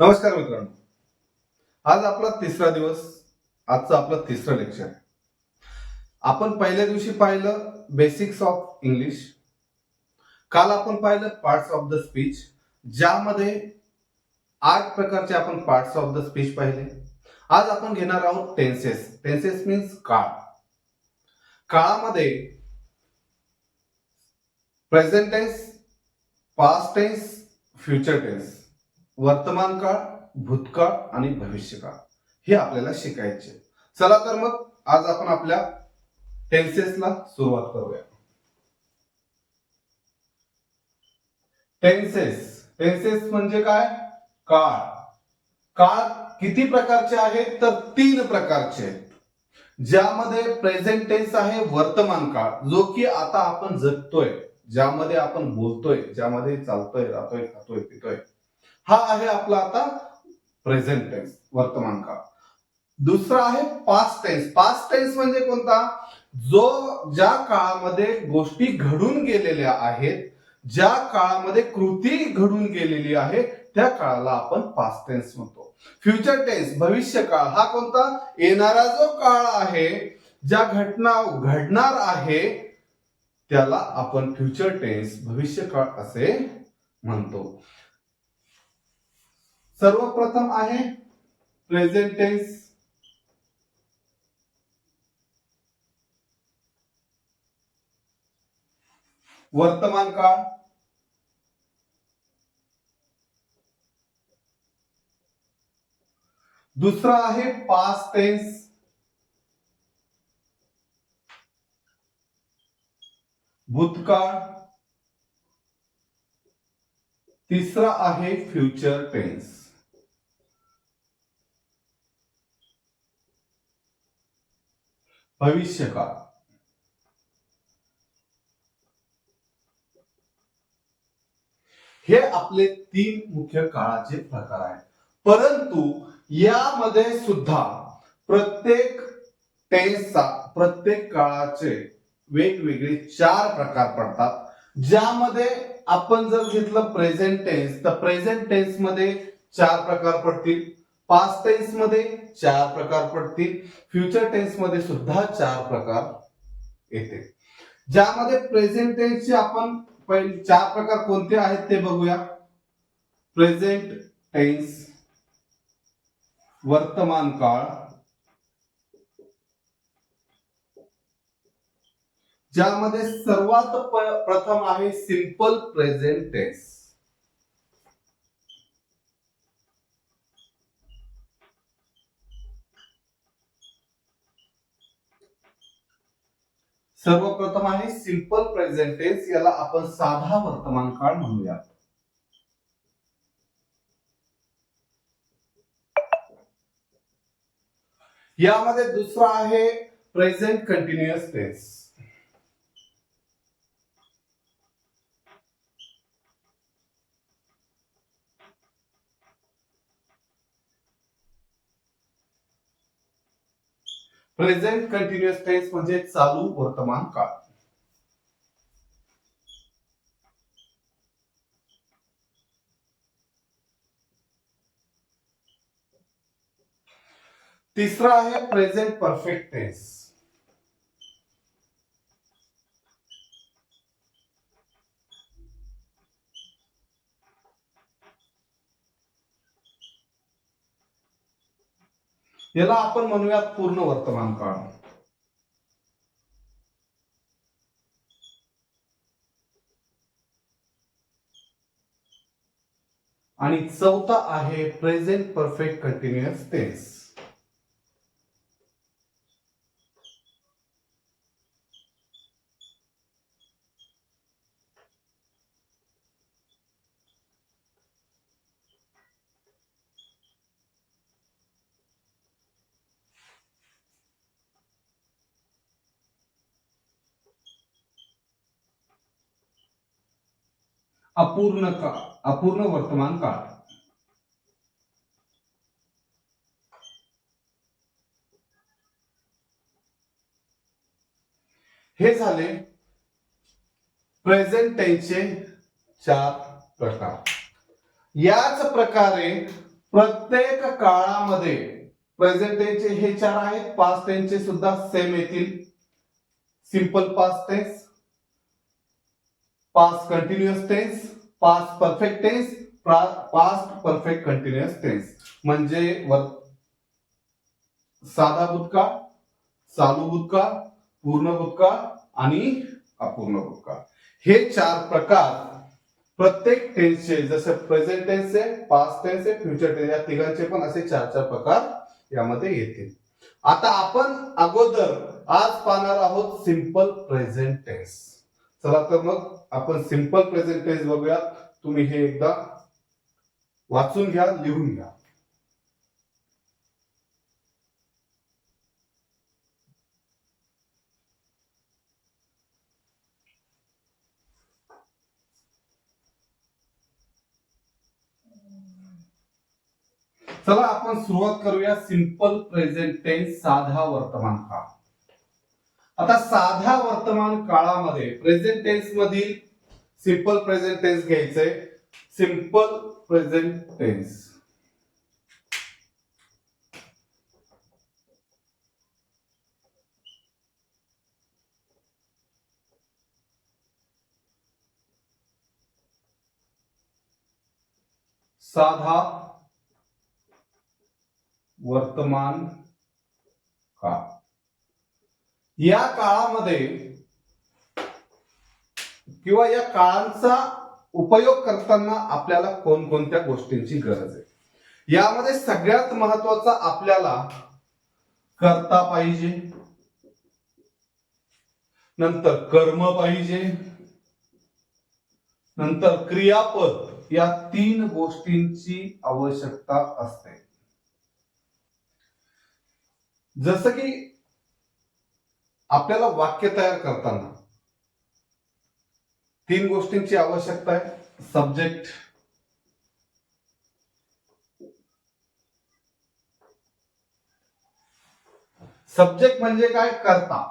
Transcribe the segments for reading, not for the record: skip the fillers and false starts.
नमस्कार मित्रांनो. आज आपला तिसरा दिवस. आजचं आपलं तिसरं लेक्चर आहे. आपण पहिल्या दिवशी पाहिलं बेसिक्स ऑफ इंग्लिश. काल आपण पाहिलं पार्ट्स ऑफ द स्पीच, ज्यामध्ये 8 प्रकारचे आपण पार्ट्स ऑफ द स्पीच पाहिले. आज आपण घेणार आहोत टेन्सेस. टेन्सेस मीन्स काळ. काळामध्ये present tense, past tense, future tense, वर्तमान काळ, भूतकाळ आणि भविष्यकाळ हे आपल्याला शिकायचे. चला तर मग आज आपण आपल्या टेन्सेसला सुरुवात करूया. टेन्सेस टेन्सेस म्हणजे काय? काळ. काळ किती प्रकारचे आहेत? तर 3 प्रकारचे आहेत, ज्यामध्ये प्रेझेंट टेन्स आहे वर्तमान काळ, जो की आता आपण जगतोय, ज्यामध्ये आपण बोलतोय, ज्यामध्ये चालतोय, राहतोय, खातोय, पितोय, हा आहे आपला आता प्रेझेंट टेन्स, वर्तमान काळ. दुसरा आहे पास्ट टेन्स. पास्ट टेन्स म्हणजे कोणता? ज्या काळामध्ये गोष्टी घडून गेलेल्या आहेत, ज्या काळामध्ये कृती घडून गेलेली आहे, त्या काळाला आपण पास्ट टेन्स म्हणतो. फ्युचर टेन्स भविष्य काळ. हा कोणता? येणारा जो काळ आहे, ज्या घटना घडणार आहे, त्याला आपण फ्युचर टेन्स भविष्य काळ असे म्हणतो. सर्वप्रथम आहे प्रेझेंट टेन्स. वर्तमान काळ. दुसरा आहे पास्ट टेन्स. भूतकाळ. तिसरा आहे फ्युचर टेन्स. भविष्यकाळ. हे आपले 3 मुख्य काळाचे प्रकार आहेत. परंतु यामध्ये सुद्धा प्रत्येक टेन्सचा, प्रत्येक काळाचे वेगवेगळे 4 प्रकार पडतात. ज्यामध्ये आपण जर घेतलं प्रेझेंट टेन्स, तर प्रेझेंट टेन्स मध्ये 4 प्रकार पडतील, पास्ट टेन्स मध्ये 4 प्रकार पडतील, फ्युचर टेन्स मध्ये सुद्धा 4 प्रकार येते. ज्यामध्ये प्रेझेंट टेन्सचे आपण पहिले 4 प्रकार कोणते आहेत ते बघूया. प्रेझेंट टेन्स, वर्तमान काळ, ज्यामध्ये सर्वात प्रथम आहे सिंपल प्रेझेंट टेन्स. सर्वप्रथम आहे सिंपल प्रेझेंट टेन्स, याला आपण साधा वर्तमान काळ म्हणूया. यामध्ये दुसरा आहे present continuous tense. Present continuous tense म्हणजे चालू वर्तमान काळ. तिसरा आहे प्रेझेंट परफेक्ट टेन्स. याला आपण म्हणूयात पूर्ण वर्तमान काळ. आणि चौथा आहे प्रेझेंट परफेक्ट कंटिन्युअस टेन्स. अपूर्ण काळ, अपूर्ण वर्तमान काळ. हे झाले प्रेझेंट टेन्सचे 4 प्रकार. याच प्रकारे प्रत्येक काळामध्ये प्रेझेंट टेन्सचे हे 4 आहेत, पास्ट टेन्सचे सुद्धा सेम येतील. Simple past tense, past continuous tense, past perfect tense, past perfect continuous tense. म्हणजे साधा भूतकाळ, चालू भूतकाळ, पूर्ण भूतकाळ आणि अपूर्ण भूतकाळ. हे 4 प्रकार प्रत्येक टेन्सचे, जसे प्रेझेंट टेन्स आहे, पास्ट टेन्स आहे, फ्युचर टेन्स, या तिघांचे पण असे 4 प्रकार यामध्ये येतील. आता आपण अगोदर आज पाहणार आहोत सिंपल प्रेझेंट टेन्स. चला तर मग आपण सिंपल प्रेझेंट टेन्स बघूया. तुम्ही हे एकदा वाचून घ्या, लिहून घ्या. चला आपण सुरुवात करूया. सिंपल प्रेझेंट टेन्स, साधा वर्तमान काळ. आता साध्या वर्तमान काळामध्ये प्रेझेंट टेन्स मधील सिंपल प्रेझेंट टेन्स घ्यायचंय. सिंपल प्रेझेंट टेन्स साधा वर्तमान काळ. या काळामध्ये किंवा या काळांचा उपयोग करताना आपल्याला कोणकोणत्या गोष्टींची गरज आहे. यामध्ये सगळ्यात महत्वाचा आपल्याला कर्ता पाहिजे, नंतर कर्म पाहिजे, नंतर क्रियापद. या 3 गोष्टींची आवश्यकता असते. जसं की आपल्याला वाक्य तयार करताना 3 गोष्टींची आवश्यकता आहे. सब्जेक्ट, सब्जेक्ट म्हणजे काय? कर्ता.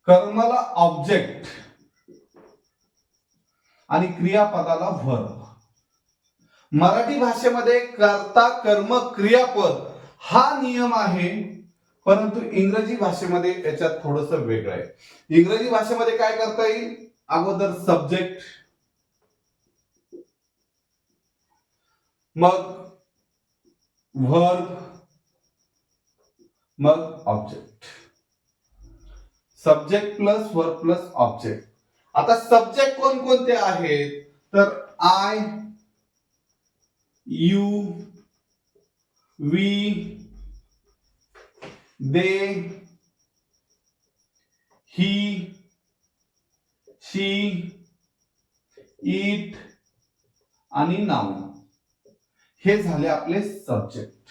कर्माला ऑब्जेक्ट आणि क्रियापदाला व्हर्ब. मराठी भाषेमध्ये कर्ता, कर्म, क्रियापद हा नियम आहे, परंतु इंग्रजी भाषेमध्ये याच्यात थोडस वेगळं आहे. इंग्रजी भाषेमध्ये काय करता येईल? अगोदर सब्जेक्ट, मग व्हर्ब, मग object. Subject plus verb plus object. आता सब्जेक्ट कोणकोणते आहेत? तर I, you, we, they, he, she, it आणि नाउन. हे झाले आपले सब्जेक्ट.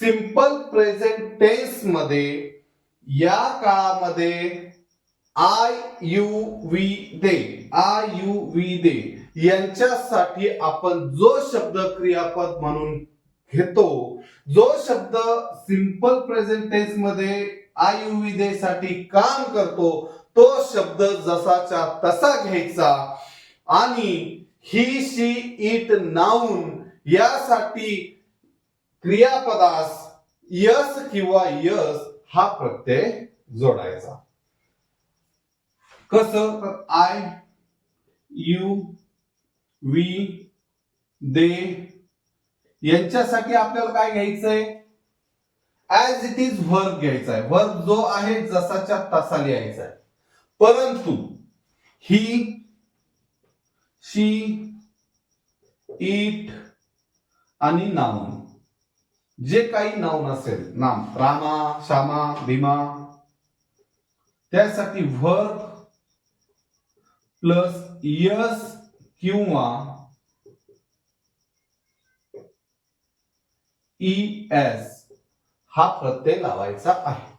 सिंपल प्रेझेंट टेन्स मध्ये या काळामध्ये I, you, we, they, I, you, we, they यांच्यासाठी आपण जो शब्द क्रियापद म्हणून घेतो, जो शब्द सिंपल प्रेझेंट टेन्स मध्ये आय, यू, वी, दे साठी काम करतो, तो शब्द जसाच्या तसा घ्यायचा आणि ही, शी, इट, नाउन यासाठी क्रियापदास यस किंवा यस हा प्रत्यय जोडायचा. कसं? तर आय, यू, वी, दे यांच्यासाठी आपल्याला काय घ्यायचंय? ऍज इट इज व्हर्ब घ्यायचा आहे. व्हर्ब जो आहे जसाच्या तसा लिहायचा आहे. परंतु ही, शी, इट आणि नाउन, जे काही नाउन असेल, नाम, रामा, श्यामा, भीमा, त्यासाठी व्हर्ब प्लस यस किंवा ES हा प्रत्यय लावायचा आहे.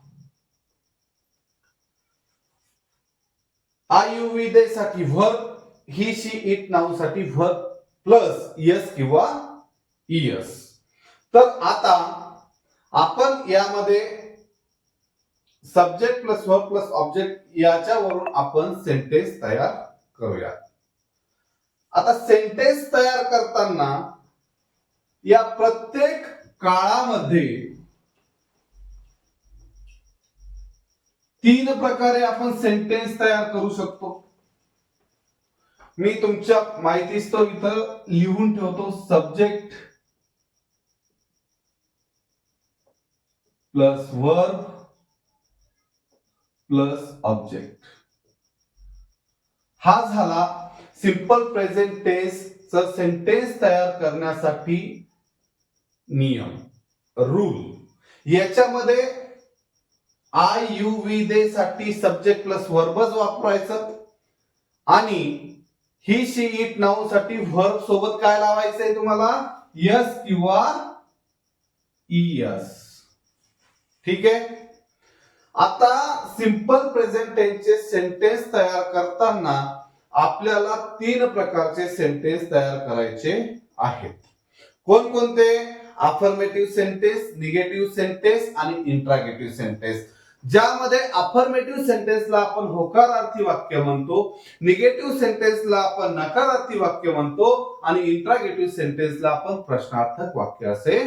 आयुर्वेदे साठी verb, he, she, it, noun साठी व्हर्ब प्लस यस किंवा ES. तर आता आपण यामध्ये subject plus verb plus object याच्यावरून आपण सेंटेन्स तयार करूया. आता सेंटेन्स तयार करताना या प्रत्येक काळामध्ये 3 प्रकारे आपण सेंटेन्स तयार करू शकतो. मी तुमच्या माहितीस्तव इथं लिहून ठेवतो. Subject plus verb plus object. हा झाला सिंपल प्रेझेंट टेन्सचा सेंटेन्स तयार करण्यासाठी नियम, रूल. याच्यामध्ये आय यू वी दे साठी सब्जेक्ट प्लस वर्बच वापरायचं आणि ही शी इट नाउन साठी वर्ब सोबत काय लावायचंय तुम्हाला, यस किंवा इयस. ठीक आहे. आता सिंपल प्रेझेंट टेन्सचे सेंटेन्स तयार करताना आपल्याला 3 प्रकारचे सेंटेन्स तयार करायचे आहेत. कोणकोणते? अफर्मेटिव्ह सेंटेन्स, निगेटिव्ह सेंटेन्स आणि इंट्रागेटिव्ह सेंटेन्स. ज्यामध्ये अफर्मेटिव्ह सेंटेन्सला आपण होकारार्थी वाक्य म्हणतो, निगेटिव्ह सेंटेन्सला आपण नकारार्थी वाक्य म्हणतो आणि इंट्रागेटिव्ह सेंटेन्सला आपण प्रश्नार्थक वाक्य असे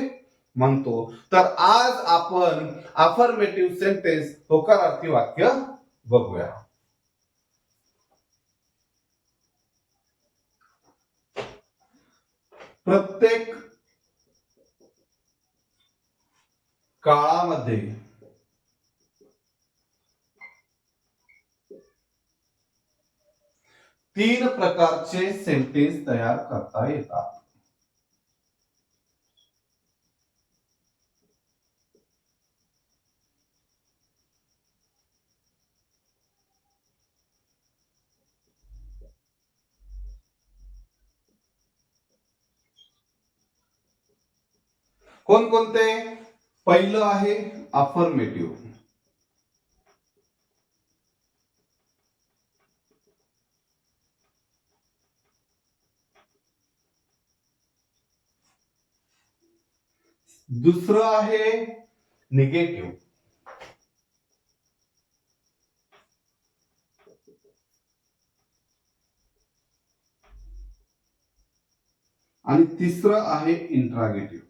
म्हणतो. तर आज आपण अफर्मेटिव्ह सेंटेन्स, होकारार्थी वाक्य बघूया. प्रत्येक काळामध्ये 3 प्रकारचे सेंटेन्स तयार करता येतात. कोणकोणते? पहिलं आहे अफर्मेटिव्ह. दुसरं आहे निगेटिव्ह. आणि तिसरं आहे इंट्रागेटिव्ह.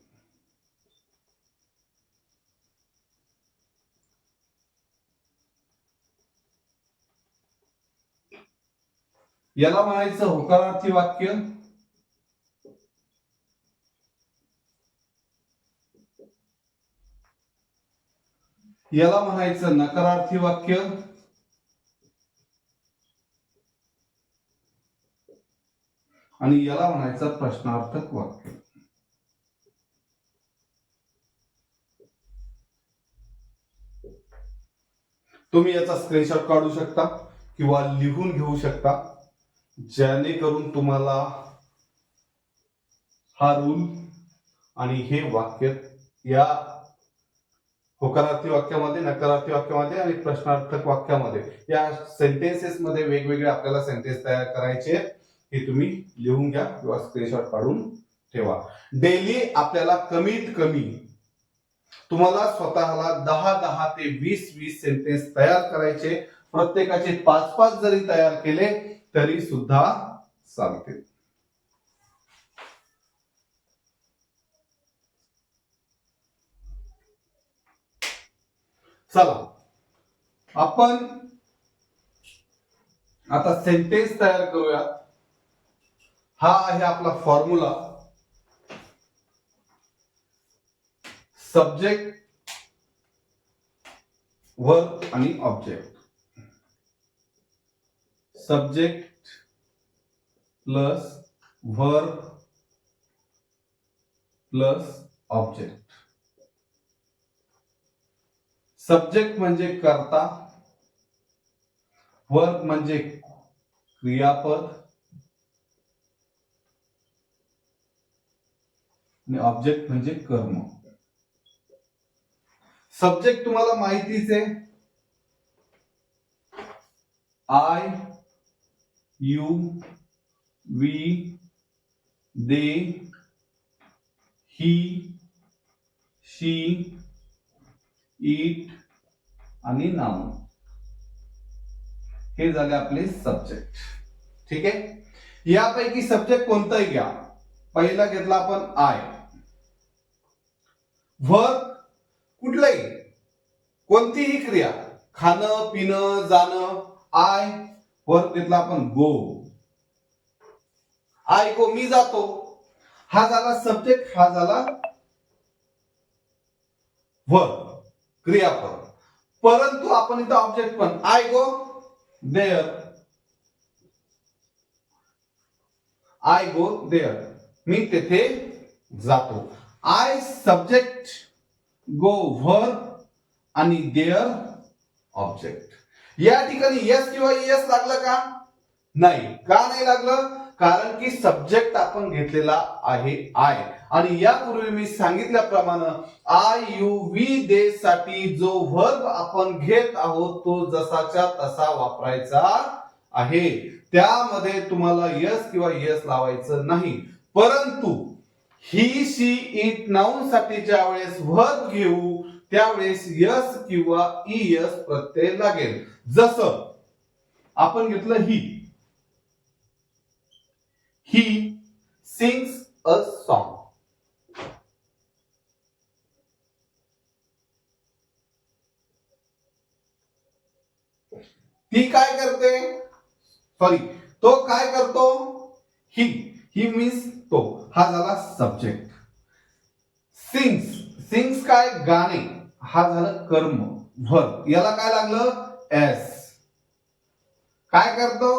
याला म्हणायचं होकारार्थी वाक्य, याला म्हणायचं नकारार्थी वाक्य आणि याला म्हणायचं प्रश्नार्थक वाक्य. तुम्ही याचा स्क्रीनशॉट काढू शकता किंवा लिहून घेऊ शकता, जेणेकरून तुम्हाला हा रूल आणि हे वाक्य या होकारार्थी वाक्यामध्ये, नकारार्थी वाक्यामध्ये आणि प्रश्नार्थक वाक्यामध्ये या सेंटेन्सेस मध्ये वेगवेगळे आपल्याला सेंटेन्स तयार करायचे. हे तुम्ही लिहून घ्या किंवा स्क्रीनशॉट काढून ठेवा. डेली आपल्याला कमीत कमी तुम्हाला स्वतःला 10 ते 20 सेंटेन्स तयार करायचे. प्रत्येकाचे 5 जरी तयार केले तरी सुद्धा चालते. चला आपण आता सेंटेन्स तयार करूया. हा आहे आपला फॉर्म्युला. सब्जेक्ट, वर्ब आणि object. Subject plus verb plus object. Subject म्हणजे कर्ता, वर्ब म्हणजे क्रियापद आणि ऑब्जेक्ट म्हणजे कर्म. सब्जेक्ट तुम्हाला माहितीच आहे, I you we they he she it आणि नाउन. हे झाले आपले सब्जेक्ट. ठीक आहे. यापैकी सब्जेक्ट कोणताही घ्या. पहिला घेतला आपण आय. वर्क कुठलाही, कोणतीही क्रिया, खाणं पिणं जाणं, आय. वर्क घेतला आपण गो. आय गो मी जातो. हा झाला सब्जेक्ट, हा झाला वर्क क्रियापद. परंतु आपण इथं ऑब्जेक्ट पण I go there. I go there मी तेथे जातो. आय सब्जेक्ट, गो वर्क आणि देअर ऑब्जेक्ट. या ठिकाणी यस किंवा एस लागलं का? नाही. का नाही लागलं? कारण की सब्जेक्ट आपण घेतलेला आहे आय. आणि यापूर्वी मी सांगितल्याप्रमाणे आय यू वी दे साठी जो वर्ब आपण घेत आहोत तो जसाच्या तसा वापरायचा आहे. त्यामध्ये तुम्हाला यस किंवा यस लावायचं नाही. परंतु ही शी इट नाउन साठी ज्या वेळेस वर्ब घेऊ त्यावेळेस यस किंवा इयस प्रत्यय लागेल. जसं आपण घेतलं ही. He sings a song. ती काय करते? सॉरी, तो काय करतो? ही. ही मीन्स तो. हा झाला सब्जेक्ट. सिंग्स. सिंग्स काय? गाणे. हा झालं कर्म वर्ब. याला काय लागलं? एस. काय करतो?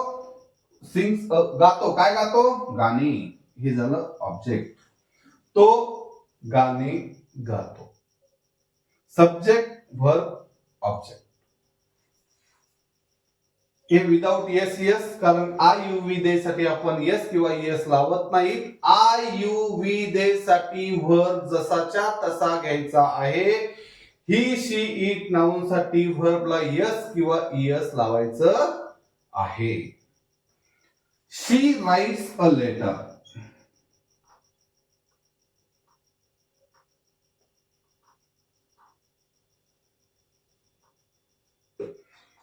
सिंग्स गातो. काय गातो? गाणे. हे झालं ऑब्जेक्ट. तो गाणे गातो. Subject verb object. हे विदाउट एस यस, कारण आय यू वी दे साठी आपण एस किंवा एस लावत नाही. आय यू वी दे साठी वर्ब जसाच्या तसा घ्यायचा आहे. ही शी इट नाउन साठी वर्बला एस किंवा एस लावायचं आहे. She writes a letter.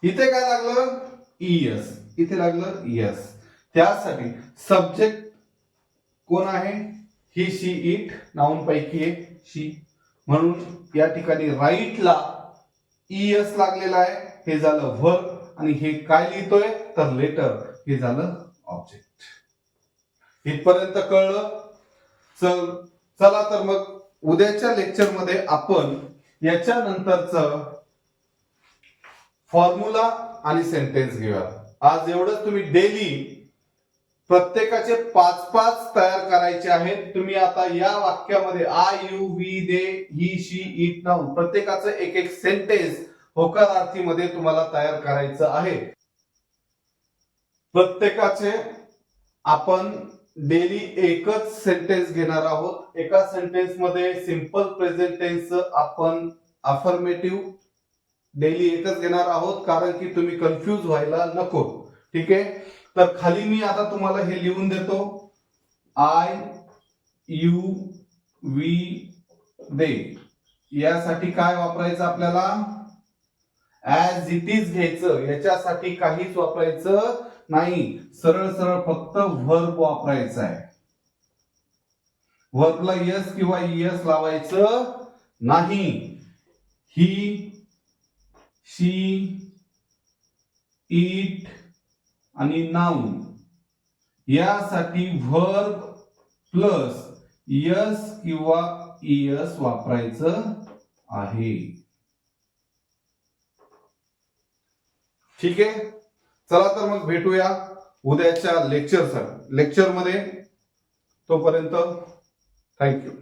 इथे काय लागलं? इयस. इथे लागलं यस. त्यासाठी सब्जेक्ट कोण आहे? ही शी इट नाउन पैकी एक शी. म्हणून या ठिकाणी राईटला इयस लागलेला आहे. हे झालं वर्ब. आणि हे काय लिहितोय? तर लेटर. हे झालं ऑब्जेक्ट. इथपर्यंत कळलं? चला तर मग उद्याच्या लेक्चर मध्ये आपण याच्यानंतरच फॉर्म्युला आणि सेंटेन्स घेऊया. आज एवढंच. तुम्ही डेली प्रत्येकाचे 5-5 तयार करायचे आहेत. तुम्ही आता या वाक्यामध्ये I you we they he she it noun प्रत्येकाचं एक एक सेंटेन्स होकारार्थी मध्ये तुम्हाला तयार करायचं आहे. प्रत्येकाचे आपण डेली एकच सेंटेन्स घेणार आहोत. एका सेंटेन्स मध्ये सिंपल प्रेझेंट टेन्स आपण अफर्मेटिव्ह डेली एकच घेणार आहोत, कारण की तुम्ही कन्फ्यूज व्हायला नको. ठीक आहे. तर खाली मी आता तुम्हाला हे लिहून देतो. आय यू वी दे यासाठी काय वापरायचं आपल्याला? ऍज इट इज घ्यायचं. याच्यासाठी काहीच वापरायचं नाही. सरळ सरळ फक्त वर्ब वापरायचा आहे. वर्बला यस किंवा इयस लावायचं नाही. ही शी इट आणि नाउन यासाठी वर्ब प्लस यस किंवा इयस वापरायचं आहे. ठीक आहे. चला तर मग भेटूया उद्याच्या लेक्चर मध्ये. तोपर्यंत थँक्यू.